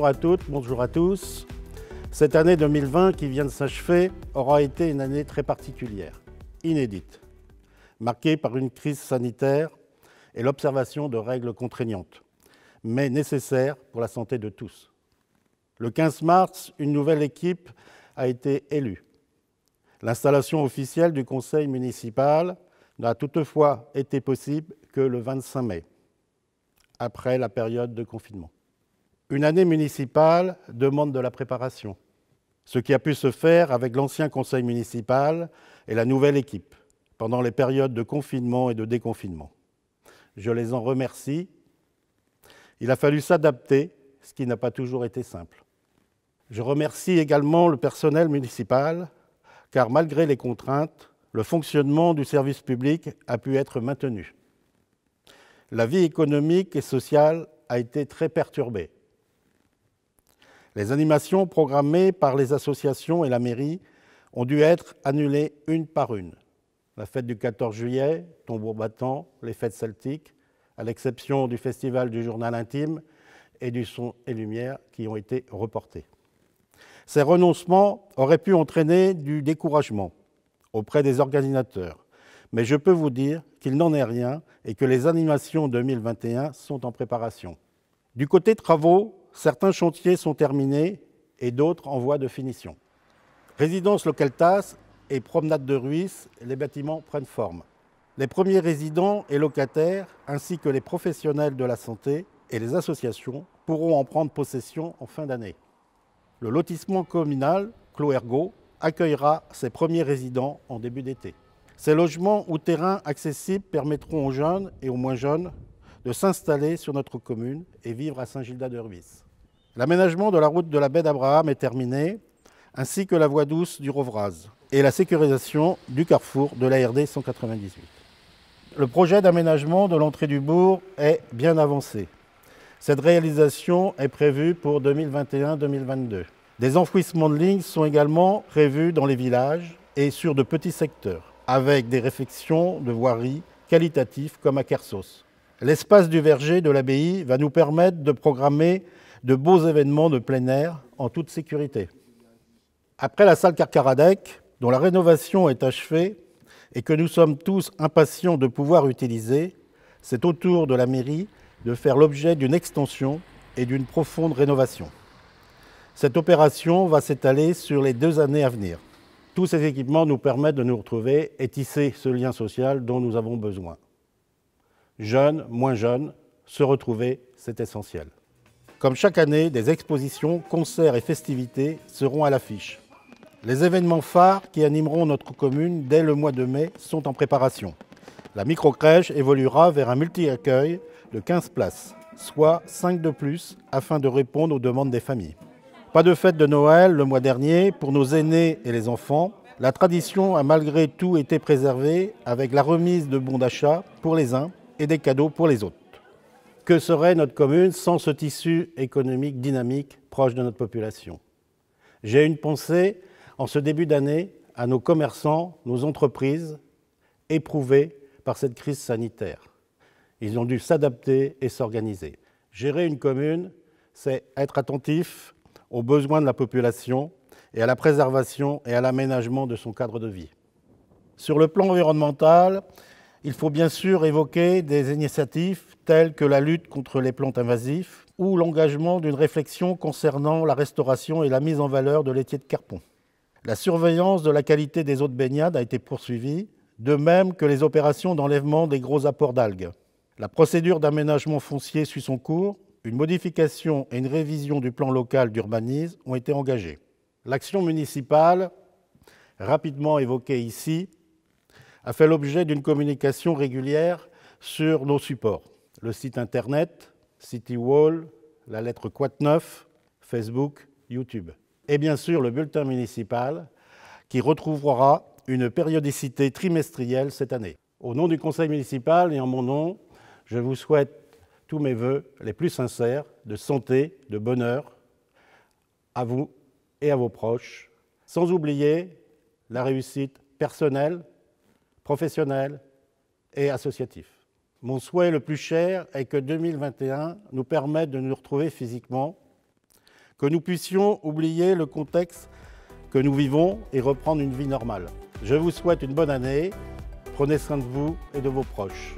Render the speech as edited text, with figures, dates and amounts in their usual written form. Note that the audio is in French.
à toutes, bonjour à tous. Cette année 2020 qui vient de s'achever aura été une année très particulière, inédite, marquée par une crise sanitaire et l'observation de règles contraignantes, mais nécessaires pour la santé de tous. Le 15 mars, une nouvelle équipe a été élue. L'installation officielle du conseil municipal n'a toutefois été possible que le 25 mai, après la période de confinement. Une année municipale demande de la préparation, ce qui a pu se faire avec l'ancien conseil municipal et la nouvelle équipe pendant les périodes de confinement et de déconfinement. Je les en remercie. Il a fallu s'adapter, ce qui n'a pas toujours été simple. Je remercie également le personnel municipal, car malgré les contraintes, le fonctionnement du service public a pu être maintenu. La vie économique et sociale a été très perturbée. Les animations programmées par les associations et la mairie ont dû être annulées une par une. La fête du 14 juillet, tambour battant, les fêtes celtiques, à l'exception du festival du journal intime et du son et lumière qui ont été reportés. Ces renoncements auraient pu entraîner du découragement auprès des organisateurs, mais je peux vous dire qu'il n'en est rien et que les animations 2021 sont en préparation. Du côté travaux, certains chantiers sont terminés et d'autres en voie de finition. Résidence Localtas et promenade de Ruisse, les bâtiments prennent forme. Les premiers résidents et locataires, ainsi que les professionnels de la santé et les associations, pourront en prendre possession en fin d'année. Le lotissement communal, Cloergo, accueillera ses premiers résidents en début d'été. Ces logements ou terrains accessibles permettront aux jeunes et aux moins jeunes de s'installer sur notre commune et vivre à Saint-Gildas-de-Ruisse. L'aménagement de la route de la baie d'Abraham est terminé, ainsi que la voie douce du Rouvraz et la sécurisation du carrefour de la RD 198. Le projet d'aménagement de l'entrée du bourg est bien avancé. Cette réalisation est prévue pour 2021-2022. Des enfouissements de lignes sont également prévus dans les villages et sur de petits secteurs, avec des réfections de voiries qualitatives comme à Kersos. L'espace du verger de l'abbaye va nous permettre de programmer de beaux événements de plein air en toute sécurité. Après la salle Carcaradec, dont la rénovation est achevée et que nous sommes tous impatients de pouvoir utiliser, c'est au tour de la mairie de faire l'objet d'une extension et d'une profonde rénovation. Cette opération va s'étaler sur les 2 années à venir. Tous ces équipements nous permettent de nous retrouver et tisser ce lien social dont nous avons besoin. Jeunes, moins jeunes, se retrouver, c'est essentiel. Comme chaque année, des expositions, concerts et festivités seront à l'affiche. Les événements phares qui animeront notre commune dès le mois de mai sont en préparation. La microcrèche évoluera vers un multi-accueil de 15 places, soit 5 de plus, afin de répondre aux demandes des familles. Pas de fête de Noël le mois dernier pour nos aînés et les enfants. La tradition a malgré tout été préservée avec la remise de bons d'achat pour les uns et des cadeaux pour les autres. Que serait notre commune sans ce tissu économique dynamique proche de notre population? J'ai une pensée en ce début d'année à nos commerçants, nos entreprises éprouvées par cette crise sanitaire. Ils ont dû s'adapter et s'organiser. Gérer une commune, c'est être attentif aux besoins de la population et à la préservation et à l'aménagement de son cadre de vie. Sur le plan environnemental, il faut bien sûr évoquer des initiatives telles que la lutte contre les plantes invasives ou l'engagement d'une réflexion concernant la restauration et la mise en valeur de l'étier de Carpon. La surveillance de la qualité des eaux de baignade a été poursuivie, de même que les opérations d'enlèvement des gros apports d'algues. La procédure d'aménagement foncier suit son cours. Une modification et une révision du plan local d'urbanisme ont été engagées. L'action municipale, rapidement évoquée ici, a fait l'objet d'une communication régulière sur nos supports. Le site internet, CityWall, la lettre Quat9, Facebook, YouTube. Et bien sûr le bulletin municipal qui retrouvera une périodicité trimestrielle cette année. Au nom du conseil municipal et en mon nom, je vous souhaite tous mes vœux les plus sincères de santé, de bonheur à vous et à vos proches, sans oublier la réussite personnelle, professionnelle et associative. Mon souhait le plus cher est que 2021 nous permette de nous retrouver physiquement que nous puissions oublier le contexte que nous vivons et reprendre une vie normale. Je vous souhaite une bonne année. Prenez soin de vous et de vos proches.